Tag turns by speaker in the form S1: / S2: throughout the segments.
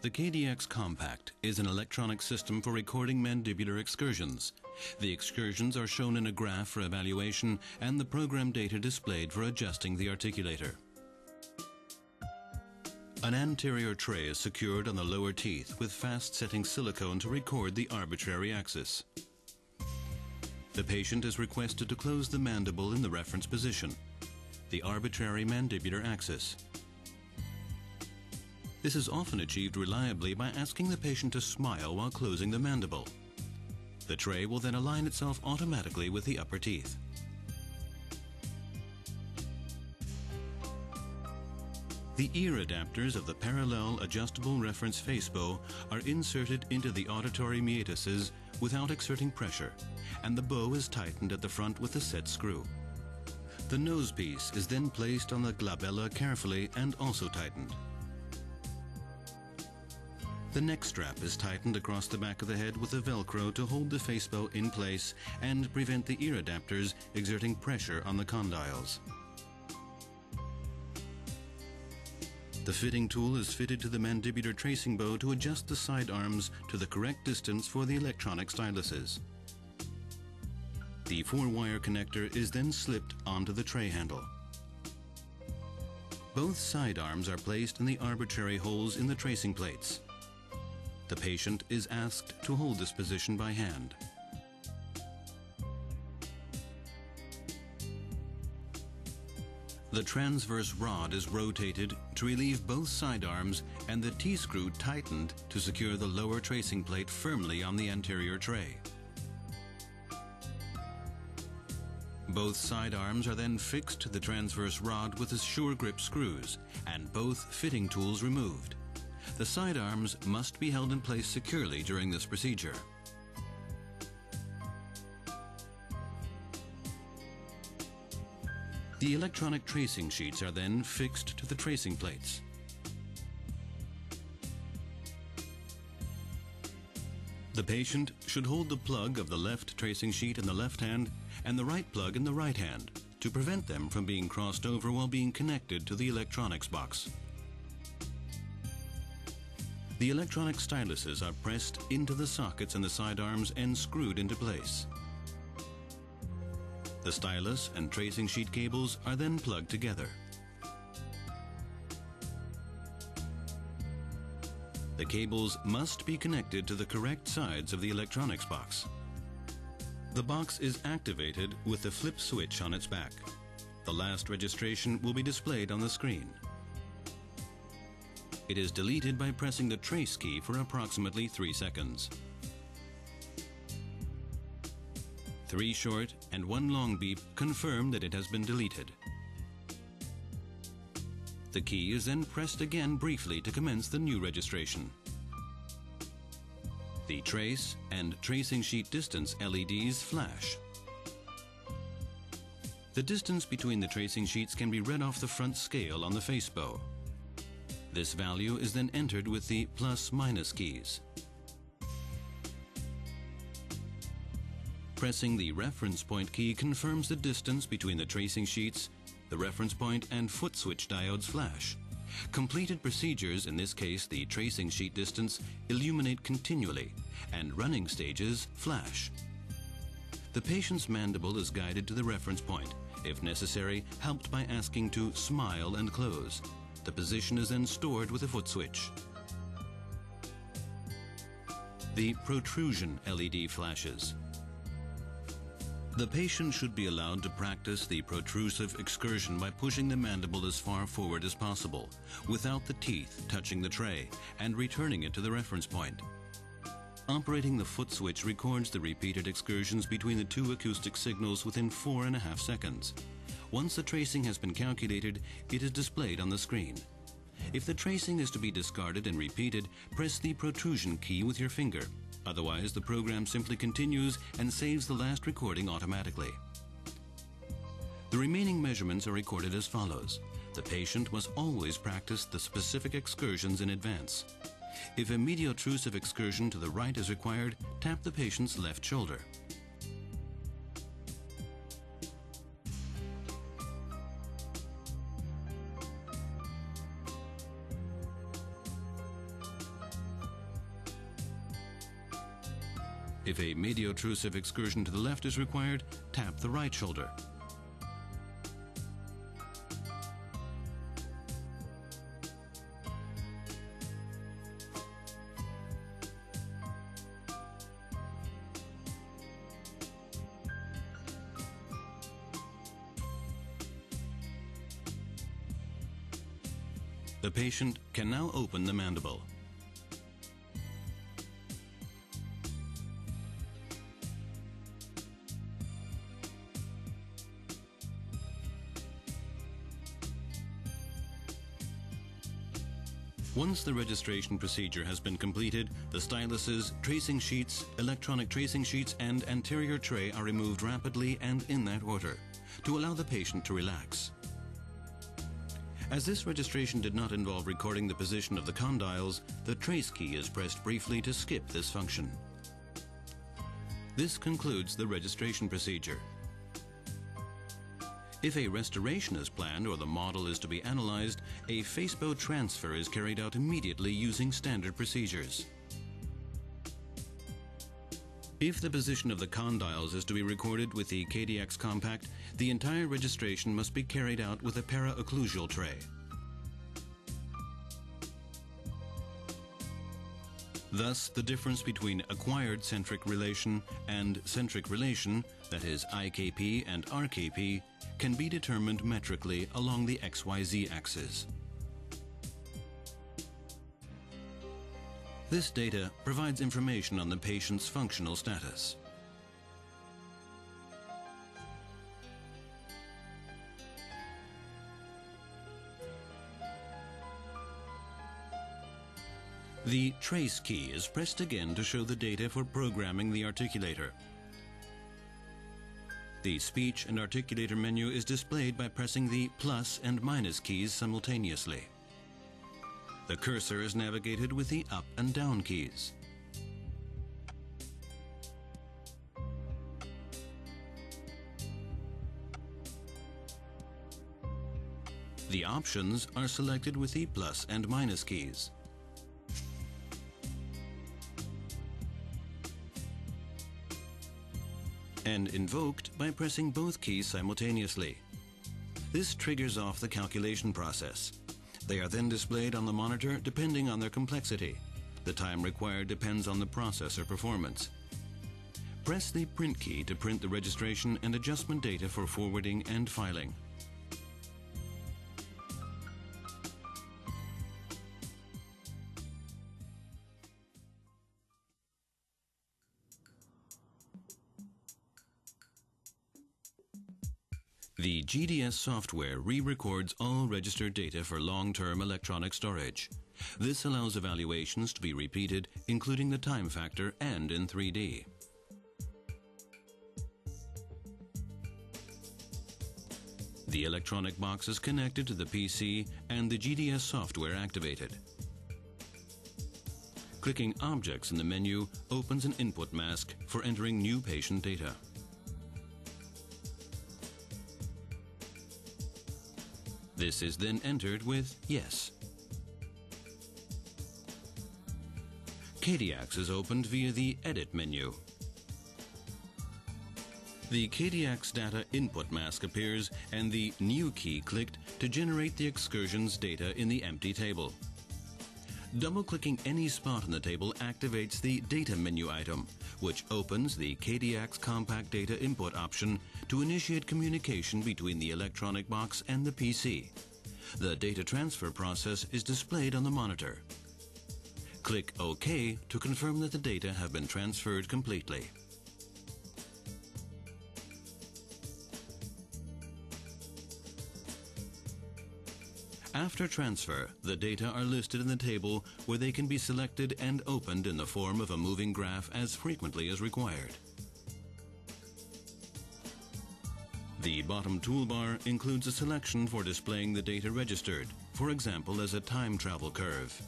S1: The KDX Compact is an electronic system for recording mandibular excursions. The excursions are shown in a graph for evaluation and the program data displayed for adjusting the articulator. An anterior tray is secured on the lower teeth with fast-setting silicone to record the arbitrary axis. The patient is requested to close the mandible in the reference position, the arbitrary mandibular axis. This is often achieved reliably by asking the patient to smile while closing the mandible. The tray will then align itself automatically with the upper teeth. The ear adapters of the parallel adjustable reference face bow are inserted into the auditory meatuses without exerting pressure, and the bow is tightened at the front with a set screw. The nose piece is then placed on the glabella carefully and also tightened. The neck strap is tightened across the back of the head with a Velcro to hold the face bow in place and prevent the ear adapters exerting pressure on the condyles. The fitting tool is fitted to the mandibular tracing bow to adjust the side arms to the correct distance for the electronic styluses. The 4-wire connector is then slipped onto the tray handle. Both side arms are placed in the arbitrary holes in the tracing plates. The patient is asked to hold this position by hand. The transverse rod is rotated to relieve both side arms and the T-screw tightened to secure the lower tracing plate firmly on the anterior tray. Both side arms are then fixed to the transverse rod with the sure grip screws and both fitting tools removed. The side arms must be held in place securely during this procedure. The electronic tracing sheets are then fixed to the tracing plates. The patient should hold the plug of the left tracing sheet in the left hand and the right plug in the right hand to prevent them from being crossed over while being connected to the electronics box. The electronic styluses are pressed into the sockets in the side arms and screwed into place. The stylus and tracing sheet cables are then plugged together. The cables must be connected to the correct sides of the electronics box. The box is activated with the flip switch on its back. The last registration will be displayed on the screen. It is deleted by pressing the trace key for approximately 3 seconds. 3 short and 1 long beep confirm that it has been deleted. The key is then pressed again briefly to commence the new registration. The trace and tracing sheet distance LEDs flash. The distance between the tracing sheets can be read off the front scale on the face bow. This value is then entered with the plus/minus keys. Pressing the reference point key confirms the distance between the tracing sheets. The reference point and foot switch diodes flash. Completed procedures, in this case the tracing sheet distance, illuminate continually, and running stages flash. The patient's mandible is guided to the reference point, if necessary, helped by asking to smile and close. The position is then stored with a foot switch. The protrusion LED flashes. The patient should be allowed to practice the protrusive excursion by pushing the mandible as far forward as possible, without the teeth touching the tray, and returning it to the reference point. Operating the foot switch records the repeated excursions between the 2 acoustic signals within 4.5 seconds. Once the tracing has been calculated, it is displayed on the screen. If the tracing is to be discarded and repeated, press the protrusion key with your finger. Otherwise, the program simply continues and saves the last recording automatically. The remaining measurements are recorded as follows. The patient must always practice the specific excursions in advance. If a mediotrusive excursion to the right is required, tap the patient's left shoulder. If a mediotrusive excursion to the left is required, tap the right shoulder. The patient can now open the mandible. Once the registration procedure has been completed, the styluses, tracing sheets, electronic tracing sheets, and anterior tray are removed rapidly and in that order to allow the patient to relax. As this registration did not involve recording the position of the condyles, the trace key is pressed briefly to skip this function. This concludes the registration procedure. If a restoration is planned or the model is to be analyzed, a Facebook transfer is carried out immediately using standard procedures. If the position of the condyles is to be recorded with the Godik compact, the entire registration must be carried out with a para-occlusal tray. Thus, the difference between acquired centric relation and centric relation, that is IKP and RKP, can be determined metrically along the XYZ axis. This data provides information on the patient's functional status. The trace key is pressed again to show the data for programming the articulator. The speech and articulator menu is displayed by pressing the plus and minus keys simultaneously. The cursor is navigated with the up and down keys. The options are selected with the plus and minus keys. And invoked by pressing both keys simultaneously. This triggers off the calculation process. They are then displayed on the monitor depending on their complexity. The time required depends on the processor performance. Press the print key to print the registration and adjustment data for forwarding and filing. The GDS software re-records all registered data for long-term electronic storage. This allows evaluations to be repeated, including the time factor and in 3D. The electronic box is connected to the PC and the GDS software activated. Clicking Objects in the menu opens an input mask for entering new patient data. This is then entered with Yes. Godik is opened via the Edit menu. The Godik data input mask appears and the New key clicked to generate the excursions data in the empty table. Double-clicking any spot in the table activates the Data menu item, which opens the Godik Compact Data Input option to initiate communication between the electronic box and the PC. The data transfer process is displayed on the monitor. Click OK to confirm that the data have been transferred completely. After transfer, the data are listed in the table where they can be selected and opened in the form of a moving graph as frequently as required. The bottom toolbar includes a selection for displaying the data registered, for example as a time travel curve.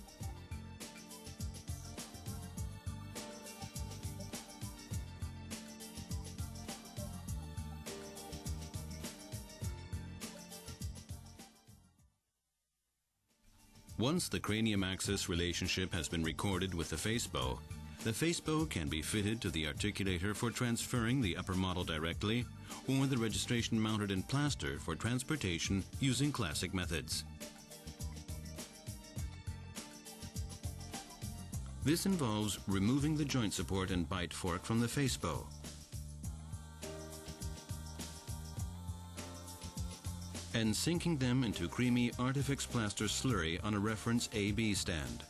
S1: Once the cranium axis relationship has been recorded with the face bow, The facebow can be fitted to the articulator for transferring the upper model directly, or the registration mounted in plaster for transportation using classic methods. This involves removing the joint support and bite fork from the facebow. And sinking them into creamy Artifix plaster slurry on a reference AB stand.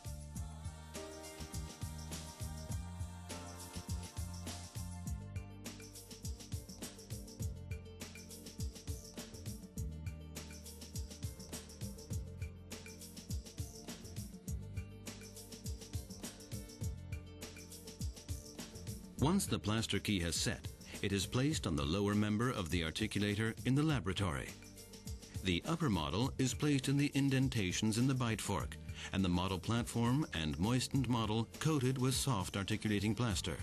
S1: Once the plaster key has set, it is placed on the lower member of the articulator in the laboratory. The upper model is placed in the indentations in the bite fork, and the model platform and moistened model coated with soft articulating plaster.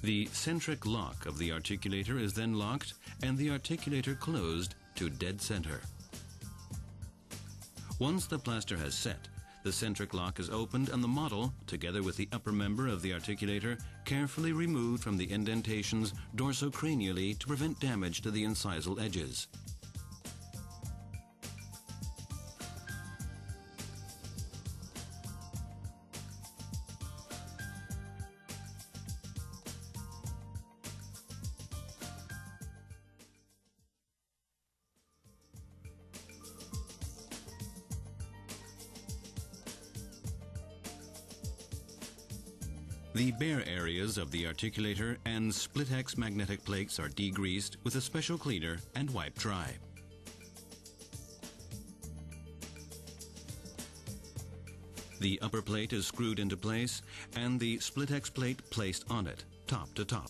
S1: The centric lock of the articulator is then locked and the articulator closed to dead center. Once the plaster has set, the centric lock is opened and the model, together with the upper member of the articulator, carefully removed from the indentations dorsocranially to prevent damage to the incisal edges. The bare areas of the articulator and split-hex magnetic plates are degreased with a special cleaner and wiped dry. The upper plate is screwed into place and the split-hex plate placed on it, top to top.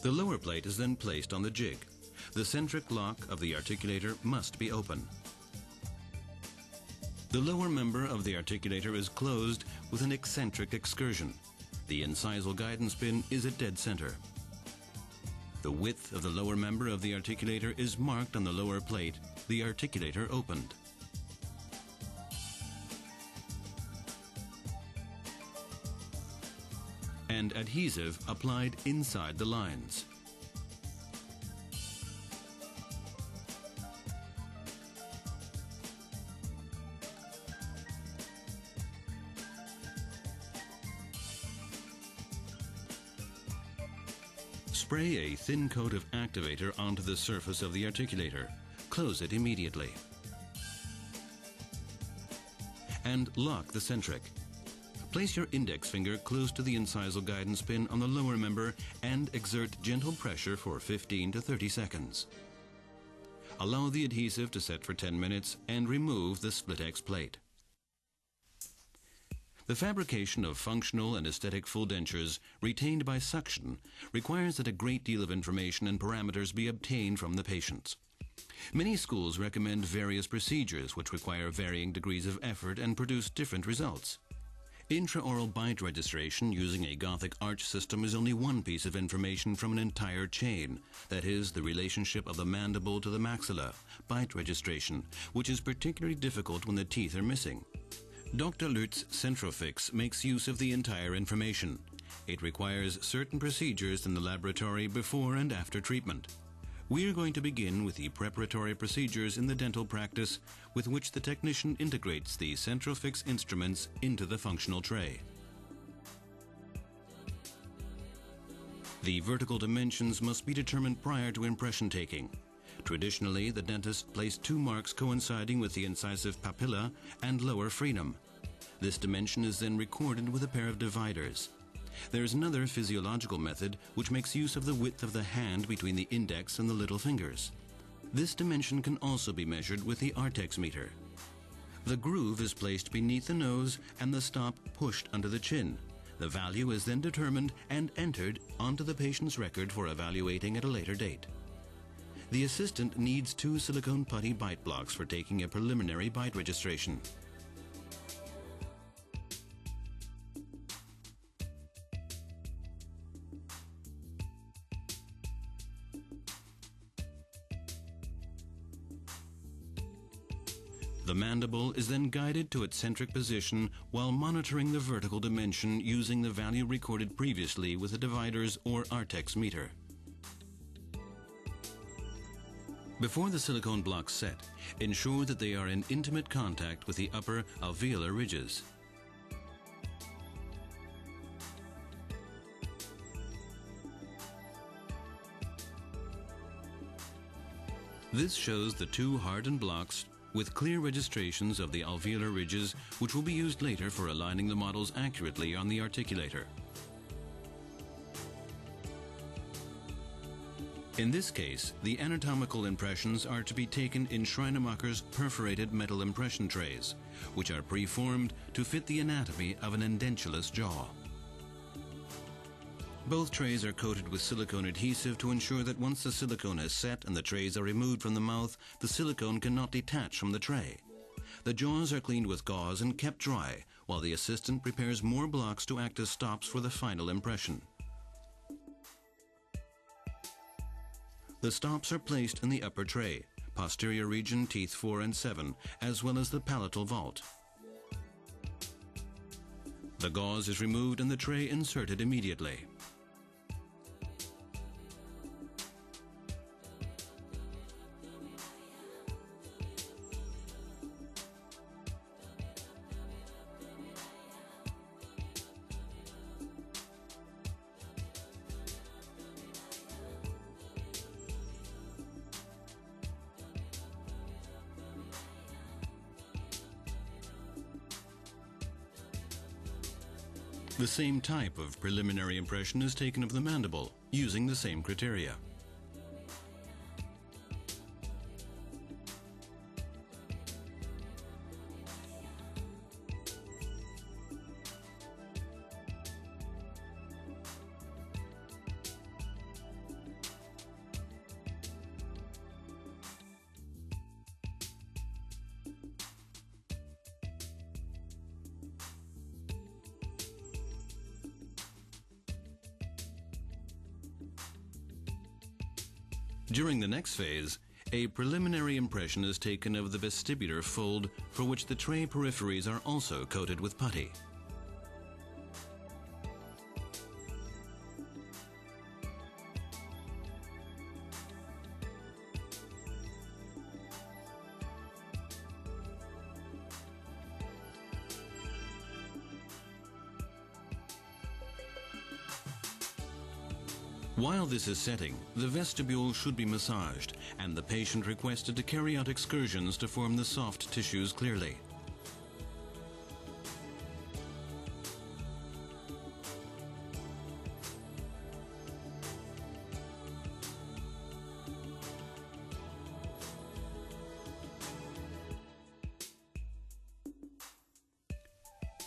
S1: The lower plate is then placed on the jig. The centric lock of the articulator must be open. The lower member of the articulator is closed with an eccentric excursion. The incisal guidance pin is at dead center. The width of the lower member of the articulator is marked on the lower plate, the articulator opened. And adhesive applied inside the lines. Spray a thin coat of activator onto the surface of the articulator. Close it immediately. And lock the centric. Place your index finger close to the incisal guidance pin on the lower member and exert gentle pressure for 15 to 30 seconds. Allow the adhesive to set for 10 minutes and remove the split-hex plate. The fabrication of functional and aesthetic full dentures retained by suction requires that a great deal of information and parameters be obtained from the patients. Many schools recommend various procedures which require varying degrees of effort and produce different results. Intraoral bite registration using a Gothic arch system is only one piece of information from an entire chain, that is, the relationship of the mandible to the maxilla, bite registration, which is particularly difficult when the teeth are missing. Dr. Lutz's centrofix makes use of the entire information. It requires certain procedures in the laboratory before and after treatment. We are going to begin with the preparatory procedures in the dental practice with which the technician integrates the centrofix instruments into the functional tray. The vertical dimensions must be determined prior to impression taking. Traditionally, the dentist placed two marks coinciding with the incisive papilla and lower frenum. This dimension is then recorded with a pair of dividers. There is another physiological method which makes use of the width of the hand between the index and the little fingers. This dimension can also be measured with the Artex meter. The groove is placed beneath the nose and the stop pushed under the chin. The value is then determined and entered onto the patient's record for evaluating at a later date. The assistant needs 2 silicone putty bite blocks for taking a preliminary bite registration. The mandible is then guided to its centric position while monitoring the vertical dimension using the value recorded previously with a dividers or Artex meter. Before the silicone blocks set, ensure that they are in intimate contact with the upper alveolar ridges. This shows the 2 hardened blocks with clear registrations of the alveolar ridges, which will be used later for aligning the models accurately on the articulator. In this case, the anatomical impressions are to be taken in Schreinermacher's perforated metal impression trays, which are pre-formed to fit the anatomy of an edentulous jaw. Both trays are coated with silicone adhesive to ensure that once the silicone has set and the trays are removed from the mouth, the silicone cannot detach from the tray. The jaws are cleaned with gauze and kept dry, while the assistant prepares more blocks to act as stops for the final impression. The stops are placed in the upper tray, posterior region teeth 4 and 7, as well as the palatal vault. The gauze is removed and the tray inserted immediately. The same type of preliminary impression is taken of the mandible, using the same criteria. During the next phase, a preliminary impression is taken of the vestibular fold, for which the tray peripheries are also coated with putty. While this is setting, the vestibule should be massaged and the patient requested to carry out excursions to form the soft tissues clearly.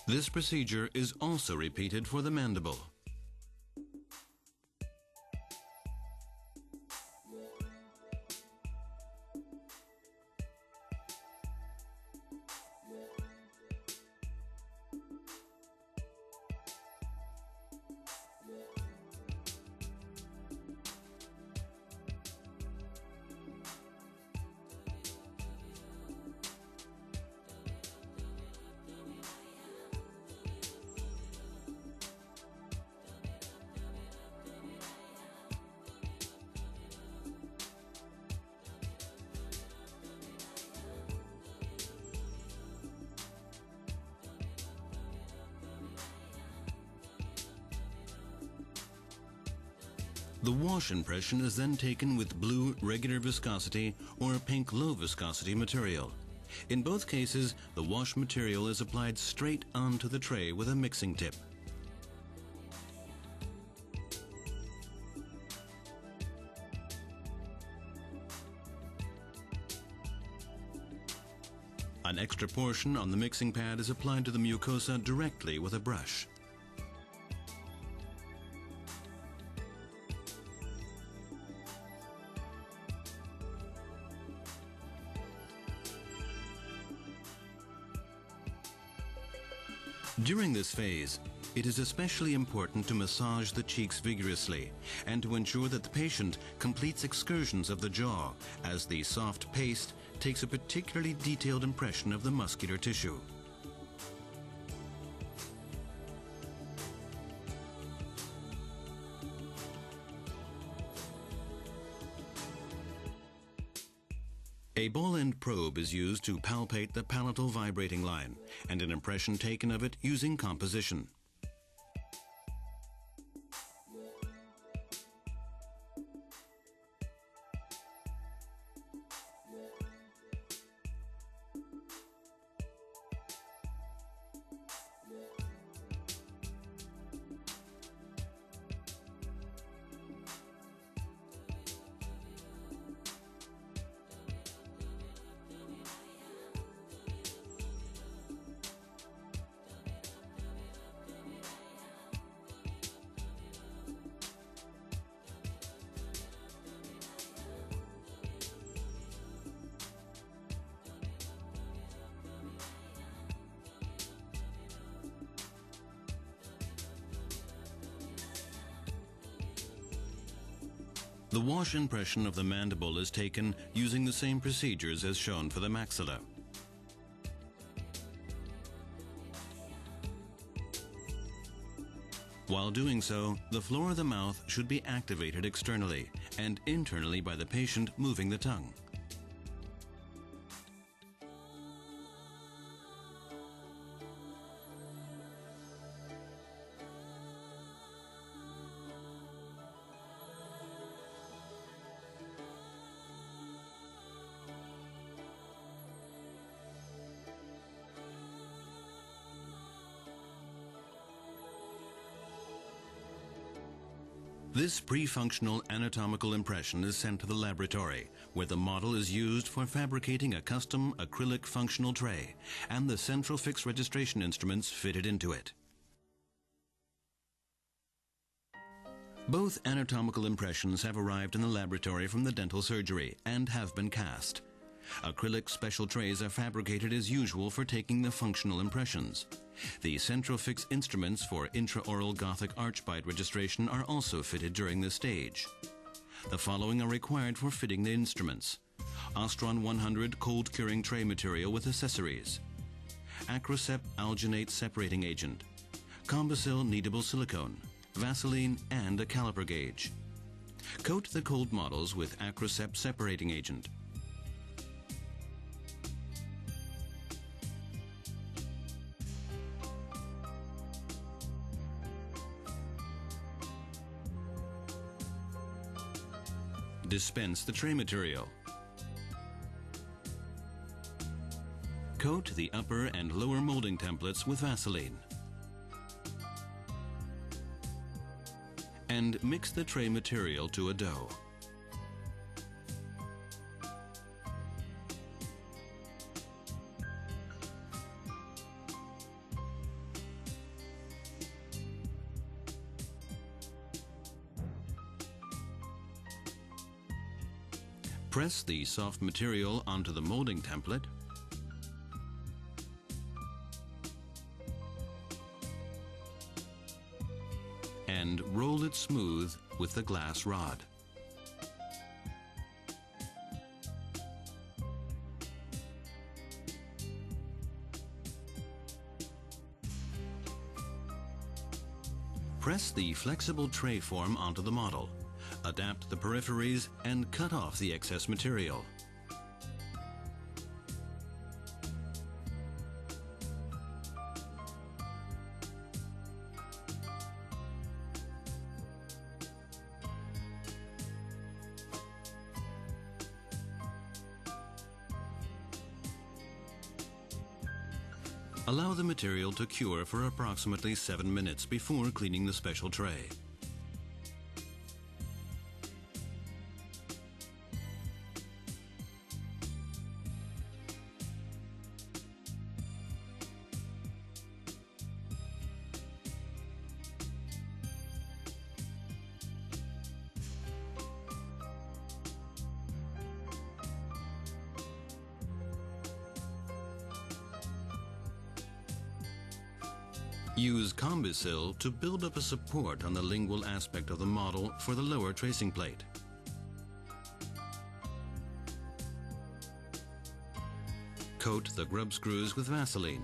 S1: This procedure is also repeated for the mandible. The wash impression is then taken with blue regular viscosity or pink low viscosity material. In both cases, the wash material is applied straight onto the tray with a mixing tip. An extra portion on the mixing pad is applied to the mucosa directly with a brush. During this phase, it is especially important to massage the cheeks vigorously and to ensure that the patient completes excursions of the jaw, as the soft paste takes a particularly detailed impression of the muscular tissue. A ball-end probe is used to palpate the palatal vibrating line, and an impression taken of it using composition. The wash impression of the mandible is taken using the same procedures as shown for the maxilla. While doing so, the floor of the mouth should be activated externally and internally by the patient moving the tongue. This pre-functional anatomical impression is sent to the laboratory, where the model is used for fabricating a custom acrylic functional tray and the centrofix registration instruments fitted into it. Both anatomical impressions have arrived in the laboratory from the dental surgery and have been cast. Acrylic special trays are fabricated as usual for taking the functional impressions. The centrofix instruments for intraoral Gothic archbite registration are also fitted during this stage. The following are required for fitting the instruments: Ostron 100 cold curing tray material with accessories, Acrosep alginate separating agent, Combisil kneadable silicone, Vaseline, and a caliper gauge. Coat the cold models with Acrosep separating agent. Dispense the tray material. Coat the upper and lower molding templates with Vaseline. And mix the tray material to a dough. Press the soft material onto the molding template and roll it smooth with the glass rod. Press the flexible tray form onto the model. Adapt the peripheries and cut off the excess material. Allow the material to cure for approximately 7 minutes before cleaning the special tray. Use combisil to build up a support on the lingual aspect of the model for the lower tracing plate. Coat the grub screws with Vaseline.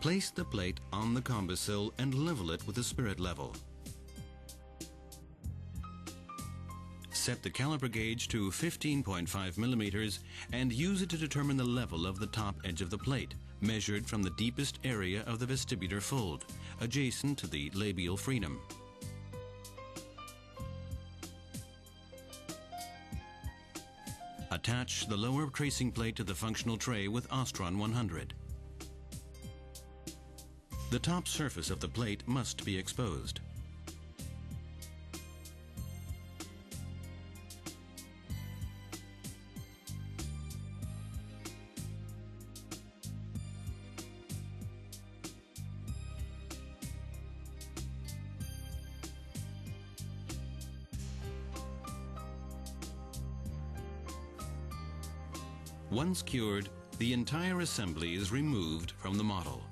S1: Place the plate on the combisil and level it with a spirit level. Set the caliper gauge to 15.5 millimeters and use it to determine the level of the top edge of the plate, measured from the deepest area of the vestibular fold, adjacent to the labial freedom. Attach the lower tracing plate to the functional tray with Ostron 100. The top surface of the plate must be exposed. Once cured, the entire assembly is removed from the model.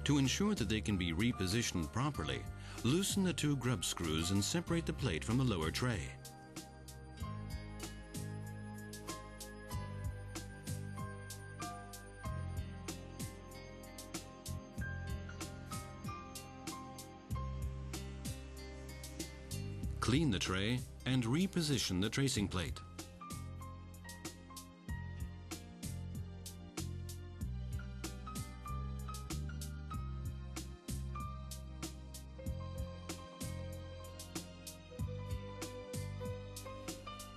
S1: To ensure that they can be repositioned properly, loosen the two grub screws and separate the plate from the lower tray. Clean the tray and reposition the tracing plate.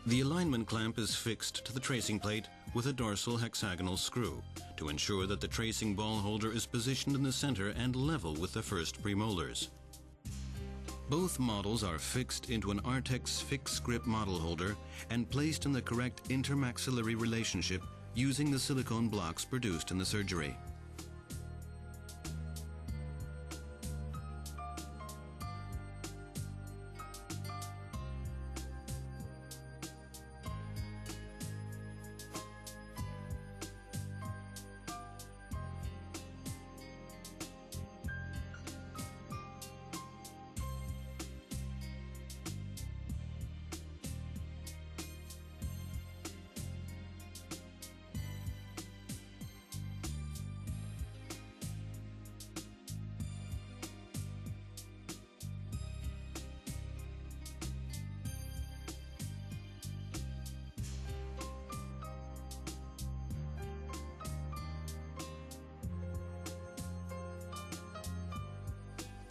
S1: The alignment clamp is fixed to the tracing plate with a dorsal hexagonal screw to ensure that the tracing ball holder is positioned in the center and level with the first premolars. Both models are fixed into an Artex fixed grip model holder and placed in the correct intermaxillary relationship using the silicone blocks produced in the surgery.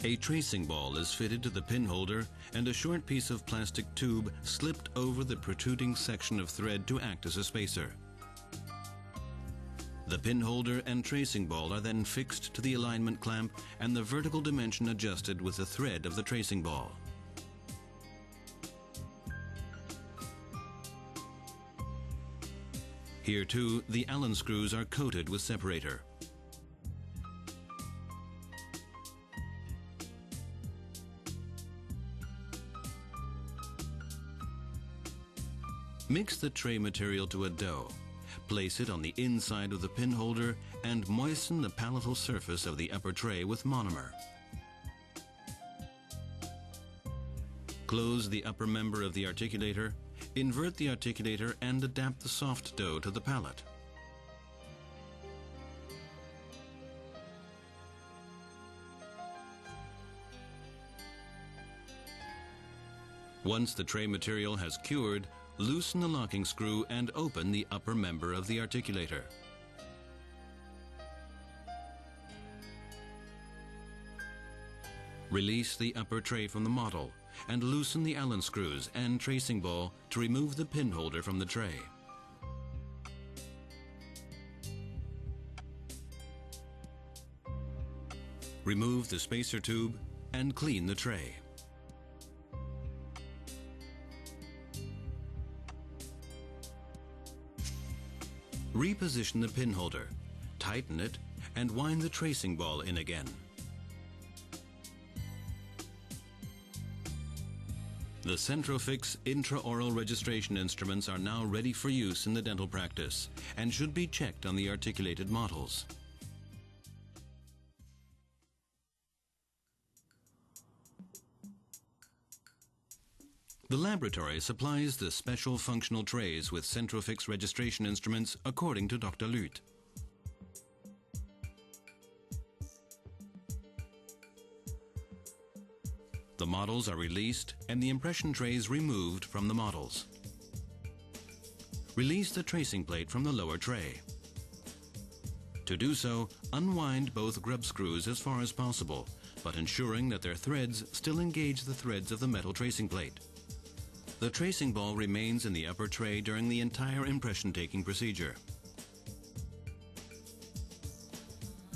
S1: A tracing ball is fitted to the pin holder and a short piece of plastic tube slipped over the protruding section of thread to act as a spacer. The pin holder and tracing ball are then fixed to the alignment clamp and the vertical dimension adjusted with the thread of the tracing ball. Here too, the Allen screws are coated with separator. Mix the tray material to a dough. Place it on the inside of the pin holder and moisten the palatal surface of the upper tray with monomer. Close the upper member of the articulator, invert the articulator and adapt the soft dough to the palate. Once the tray material has cured, loosen the locking screw and open the upper member of the articulator. Release the upper tray from the model and loosen the Allen screws and tracing ball to remove the pin holder from the tray. Remove the spacer tube and clean the tray. Reposition the pin holder, tighten it, and wind the tracing ball in again. The centrofix intraoral registration instruments are now ready for use in the dental practice and should be checked on the articulated models. The laboratory supplies the special functional trays with centrofix registration instruments according to Dr. Lüth. The models are released and the impression trays removed from the models. Release the tracing plate from the lower tray. To do so, unwind both grub screws as far as possible, but ensuring that their threads still engage the threads of the metal tracing plate. The tracing ball remains in the upper tray during the entire impression-taking procedure.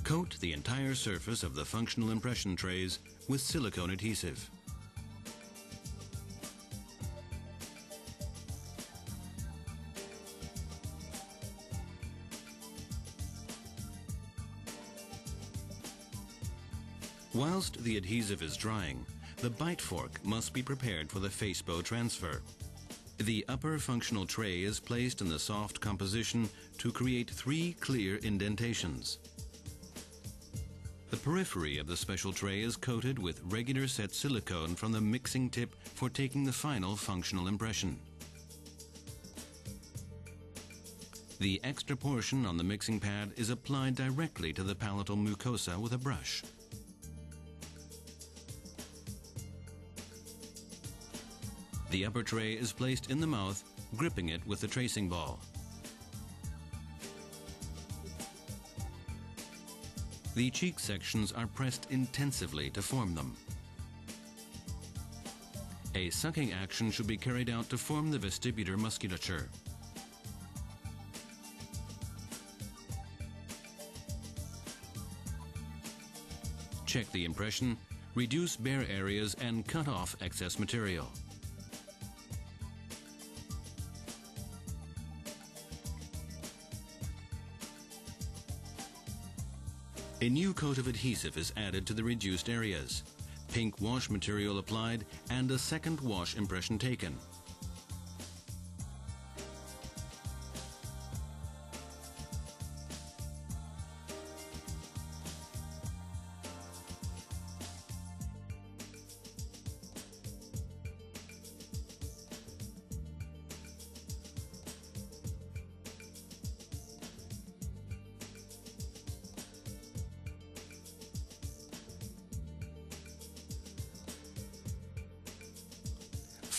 S1: Coat the entire surface of the functional impression trays with silicone adhesive. Whilst the adhesive is drying, the bite fork must be prepared for the facebow transfer. The upper functional tray is placed in the soft composition to create 3 clear indentations. The periphery of the special tray is coated with regular set silicone from the mixing tip for taking the final functional impression. The extra portion on the mixing pad is applied directly to the palatal mucosa with a brush. The upper tray is placed in the mouth, gripping it with the tracing ball. The cheek sections are pressed intensively to form them. A sucking action should be carried out to form the vestibular musculature. Check the impression, reduce bare areas, and cut off excess material. A new coat of adhesive is added to the reduced areas, pink wash material applied, and a second wash impression taken.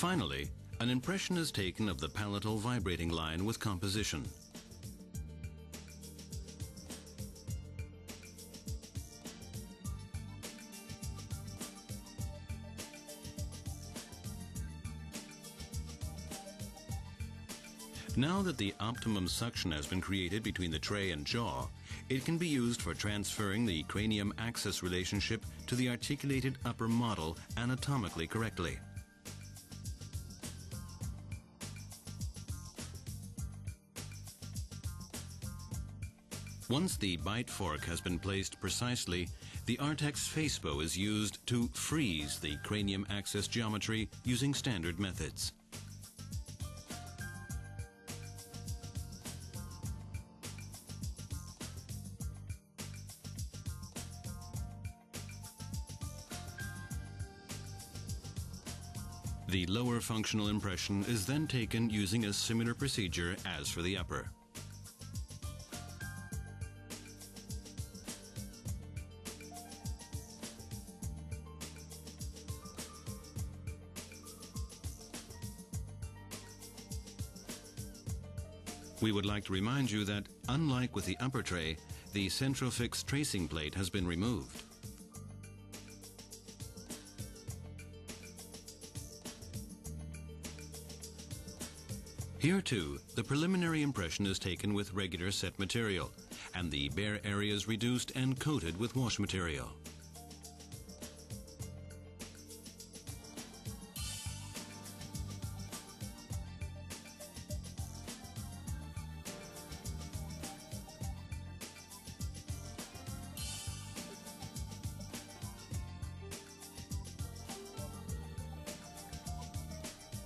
S1: Finally, an impression is taken of the palatal vibrating line with composition. Now that the optimum suction has been created between the tray and jaw, it can be used for transferring the cranium-axis relationship to the articulated upper model anatomically correctly. Once the bite fork has been placed precisely, the Artex facebow is used to freeze the cranium axis geometry using standard methods. The lower functional impression is then taken using a similar procedure as for the upper. We would like to remind you that, unlike with the upper tray, the centrofix tracing plate has been removed. Here too, the preliminary impression is taken with regular set material, and the bare areas reduced and coated with wash material.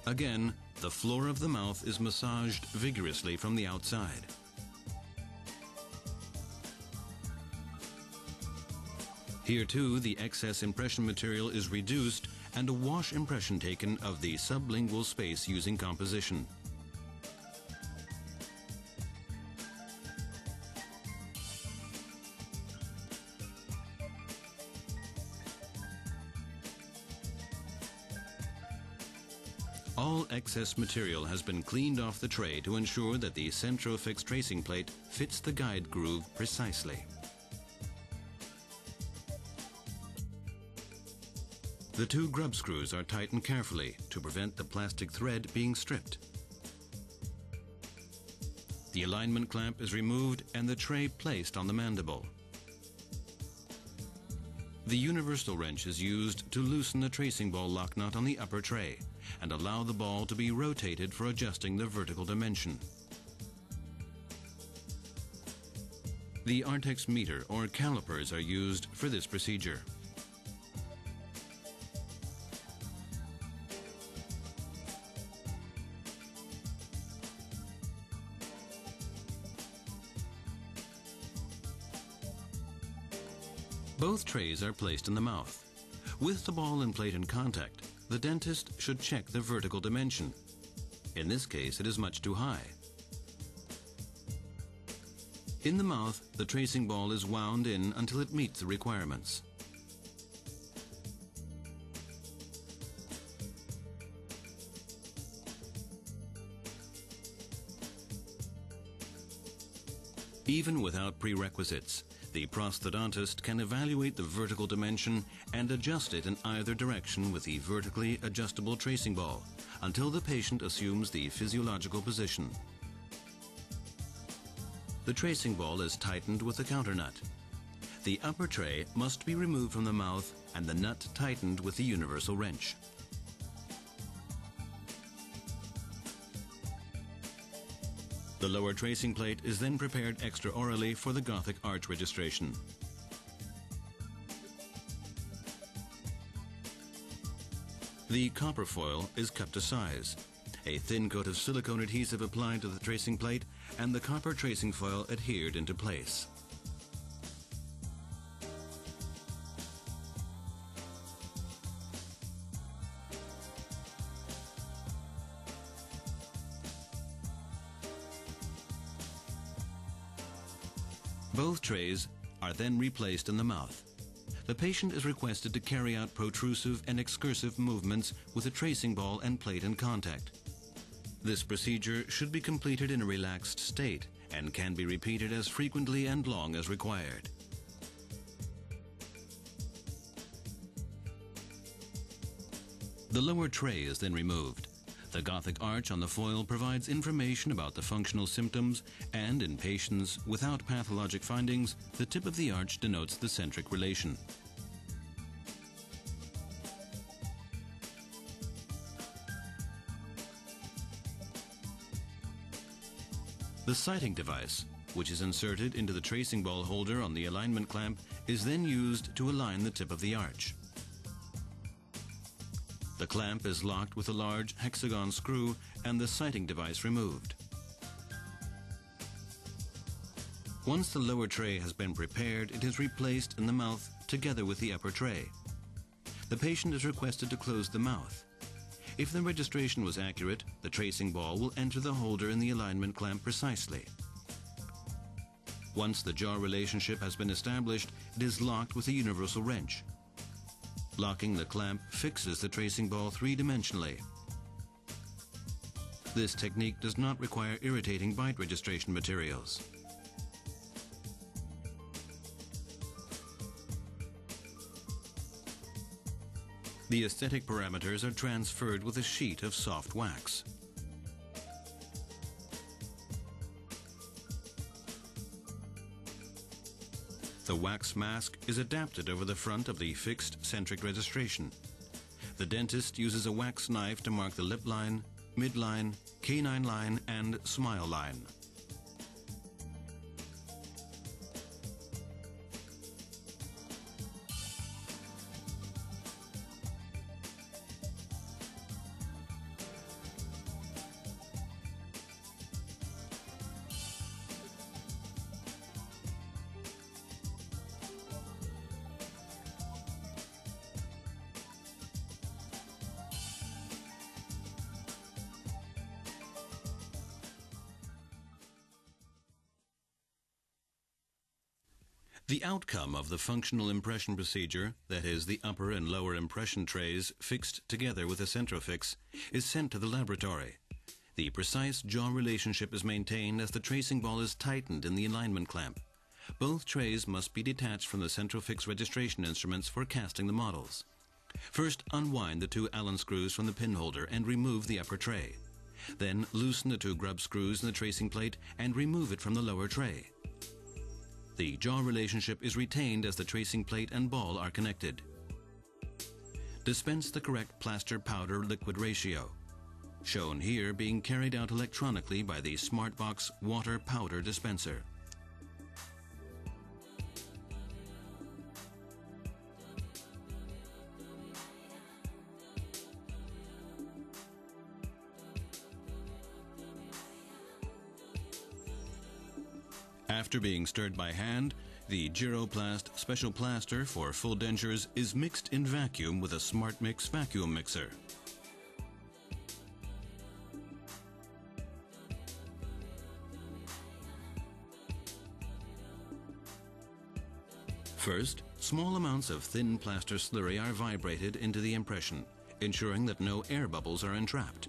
S1: Again, the floor of the mouth is massaged vigorously from the outside. Here too, the excess impression material is reduced and a wash impression taken of the sublingual space using composition. All excess material has been cleaned off the tray to ensure that the centrofix tracing plate fits the guide groove precisely. The two grub screws are tightened carefully to prevent the plastic thread being stripped. The alignment clamp is removed and the tray placed on the mandible. The universal wrench is used to loosen the tracing ball lock nut on the upper tray and allow the ball to be rotated for adjusting the vertical dimension. The Artex meter or calipers are used for this procedure. Both trays are placed in the mouth. With the ball and plate in contact, the dentist should check the vertical dimension. In this case, it is much too high. In the mouth, the tracing ball is wound in until it meets the requirements. Even without prerequisites, the prosthodontist can evaluate the vertical dimension and adjust it in either direction with the vertically adjustable tracing ball until the patient assumes the physiological position. The tracing ball is tightened with the counter nut. The upper tray must be removed from the mouth and the nut tightened with the universal wrench. The lower tracing plate is then prepared extraorally for the Gothic arch registration. The copper foil is cut to size. A thin coat of silicone adhesive applied to the tracing plate and the copper tracing foil adhered into place. Both trays are then replaced in the mouth. The patient is requested to carry out protrusive and excursive movements with a tracing ball and plate in contact. This procedure should be completed in a relaxed state and can be repeated as frequently and long as required. The lower tray is then removed. The Gothic arch on the foil provides information about the functional symptoms, and in patients without pathologic findings, the tip of the arch denotes the centric relation. The sighting device, which is inserted into the tracing ball holder on the alignment clamp, is then used to align the tip of the arch. The clamp is locked with a large hexagon screw and the sighting device removed. Once the lower tray has been prepared, it is replaced in the mouth together with the upper tray. The patient is requested to close the mouth. If the registration was accurate, the tracing ball will enter the holder in the alignment clamp precisely. Once the jaw relationship has been established, it is locked with a universal wrench. Locking the clamp fixes the tracing ball three-dimensionally. This technique does not require irritating bite registration materials. The aesthetic parameters are transferred with a sheet of soft wax. The wax mask is adapted over the front of the fixed centric registration. The dentist uses a wax knife to mark the lip line, midline, canine line, and smile line. The outcome of the functional impression procedure, that is, the upper and lower impression trays fixed together with a centrofix, is sent to the laboratory. The precise jaw relationship is maintained as the tracing ball is tightened in the alignment clamp. Both trays must be detached from the centrofix registration instruments for casting the models. First, unwind the 2 Allen screws from the pin holder and remove the upper tray. Then loosen the 2 grub screws in the tracing plate and remove it from the lower tray. The jaw relationship is retained as the tracing plate and ball are connected. Dispense the correct plaster powder liquid ratio, shown here being carried out electronically by the SmartBox water powder dispenser. After being stirred by hand, the Giroplast special plaster for full dentures is mixed in vacuum with a SmartMix vacuum mixer. First, small amounts of thin plaster slurry are vibrated into the impression, ensuring that no air bubbles are entrapped.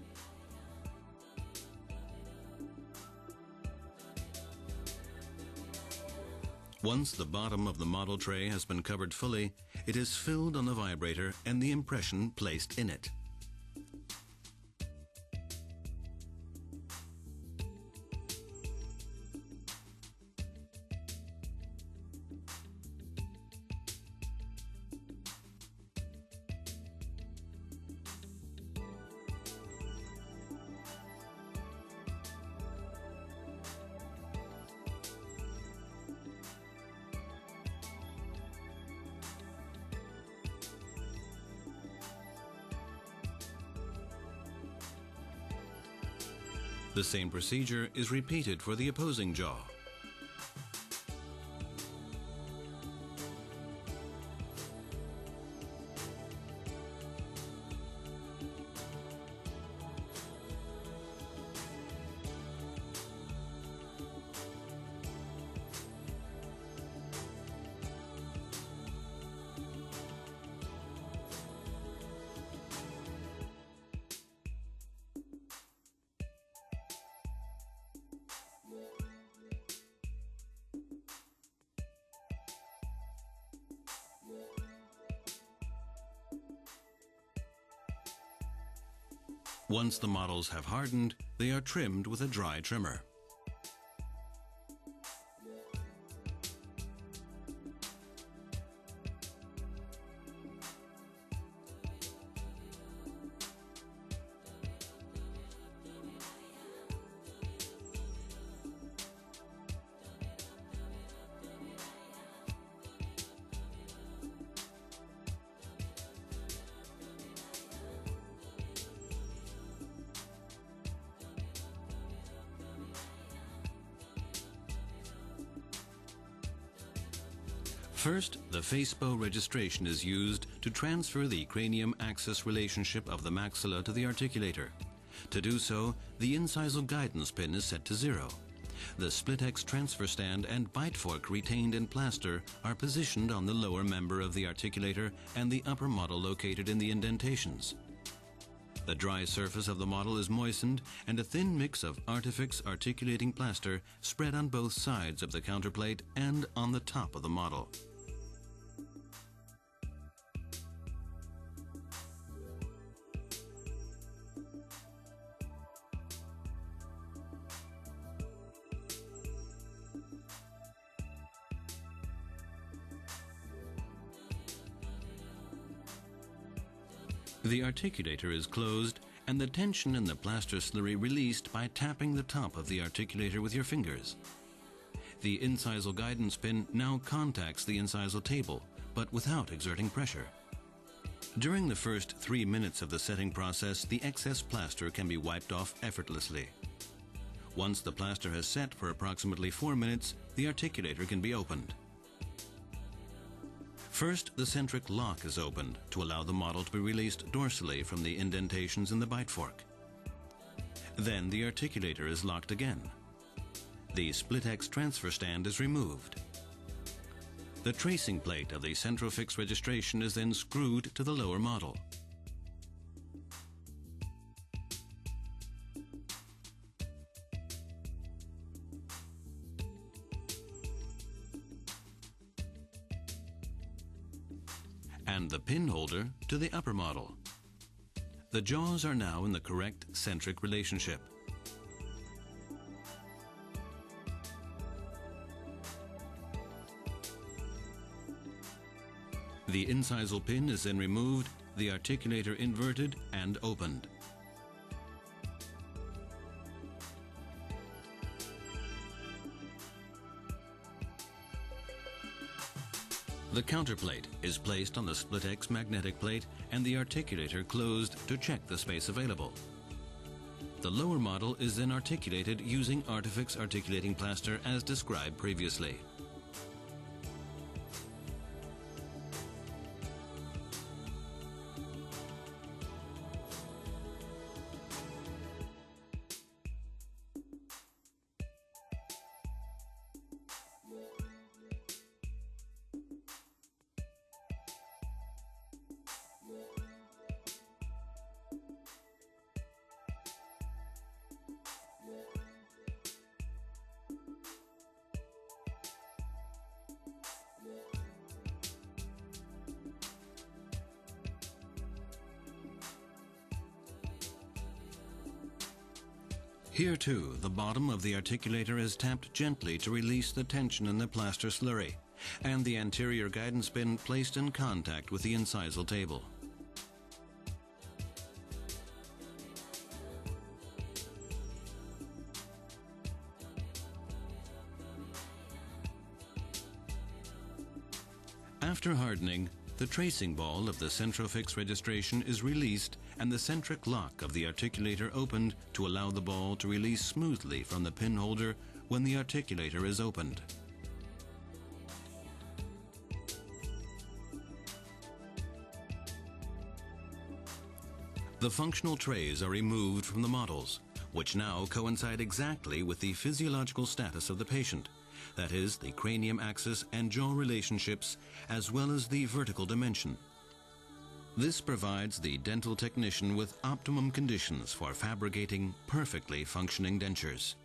S1: Once the bottom of the model tray has been covered fully, it is filled on the vibrator and the impression placed in it. The same procedure is repeated for the opposing jaw. Once the models have hardened, they are trimmed with a dry trimmer. First, the FaceBow registration is used to transfer the cranium axis relationship of the maxilla to the articulator. To do so, the incisal guidance pin is set to 0. The SplitX transfer stand and bite fork retained in plaster are positioned on the lower member of the articulator and the upper model located in the indentations. The dry surface of the model is moistened and a thin mix of Artifix articulating plaster spread on both sides of the counterplate and on the top of the model. The articulator is closed and the tension in the plaster slurry released by tapping the top of the articulator with your fingers. The incisal guidance pin now contacts the incisal table, but without exerting pressure. During the first 3 minutes of the setting process, the excess plaster can be wiped off effortlessly. Once the plaster has set for approximately 4 minutes, the articulator can be opened. First, the centric lock is opened to allow the model to be released dorsally from the indentations in the bite fork. Then the articulator is locked again. The SplitX transfer stand is removed. The tracing plate of the centrofix registration is then screwed to the lower model. And the pin holder to the upper model. The jaws are now in the correct centric relationship. The incisal pin is then removed, the articulator inverted and opened. The counterplate is placed on the split-X magnetic plate and the articulator closed to check the space available. The lower model is then articulated using Artifix articulating plaster as described previously. Here too, the bottom of the articulator is tapped gently to release the tension in the plaster slurry, and the anterior guidance pin placed in contact with the incisal table. After hardening, the tracing ball of the centrofix registration is released and the centric lock of the articulator opened to allow the ball to release smoothly from the pin holder when the articulator is opened. The functional trays are removed from the models, which now coincide exactly with the physiological status of the patient. That is, the cranium axis and jaw relationships, as well as the vertical dimension. This provides the dental technician with optimum conditions for fabricating perfectly functioning dentures.